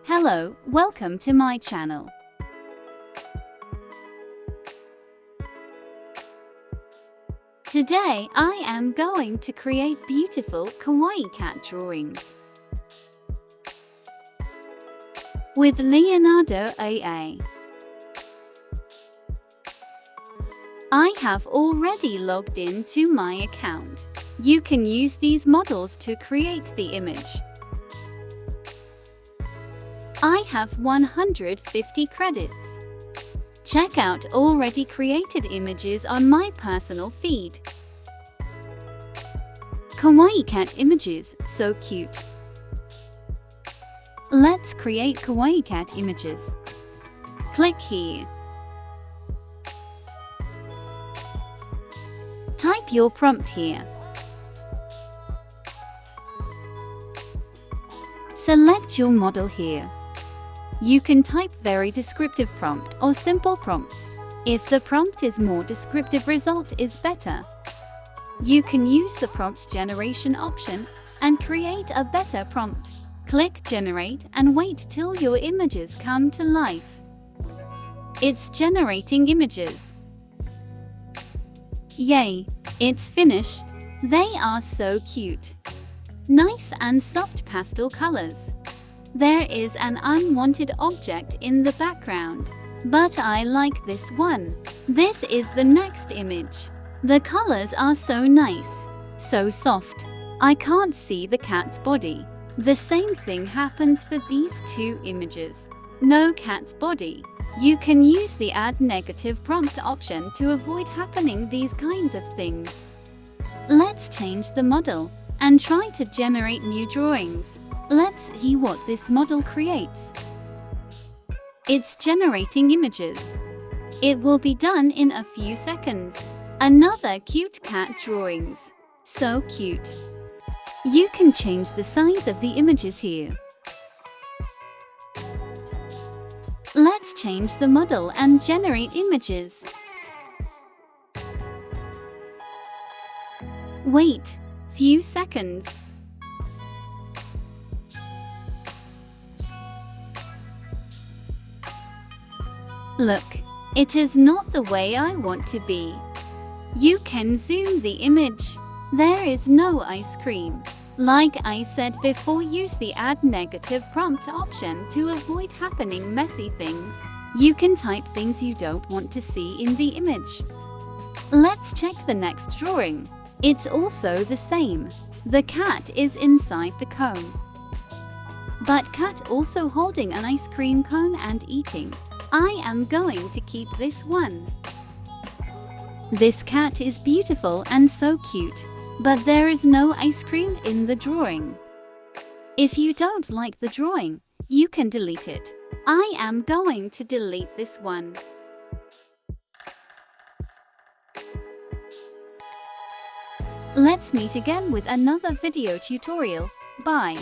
Hello, welcome to my channel. Today I am going to create beautiful kawaii cat drawings with Leonardo AA. I have already logged in to my account. You can use these models to create the image. I have 150 credits. Check out already created images on my personal feed. Kawaii cat images, so cute. Let's create kawaii cat images. Click here. Type your prompt here. Select your model here. You can type very descriptive prompt or simple prompts. If the prompt is more descriptive, result is better. You can use the prompt generation option and create a better prompt. Click generate and wait till your images come to life. It's generating images. Yay, it's finished. They are so cute. Nice and soft pastel colors. There is an unwanted object in the background, but I like this one. This is the next image. The colors are so nice, so soft. I can't see the cat's body. The same thing happens for these two images. No cat's body. You can use the add negative prompt option to avoid happening these kinds of things. Let's change the model and try to generate new drawings. Let's see what this model creates. It's generating images. It will be done in a few seconds. Another cute cat drawings. So cute. You can change the size of the images here. Let's change the model and generate images. Wait few seconds. Look, it is not the way I want to be. You can zoom the image. There is no ice cream. Like I said before, use the add negative prompt option to avoid happening messy things. You can type things you don't want to see in the image. Let's check the next drawing. It's also the same. The cat is inside the cone. But cat also holding an ice cream cone and eating. I am going to keep this one. This cat is beautiful and so cute, but there is no ice cream in the drawing. If you don't like the drawing, you can delete it. I am going to delete this one. Let's meet again with another video tutorial. Bye.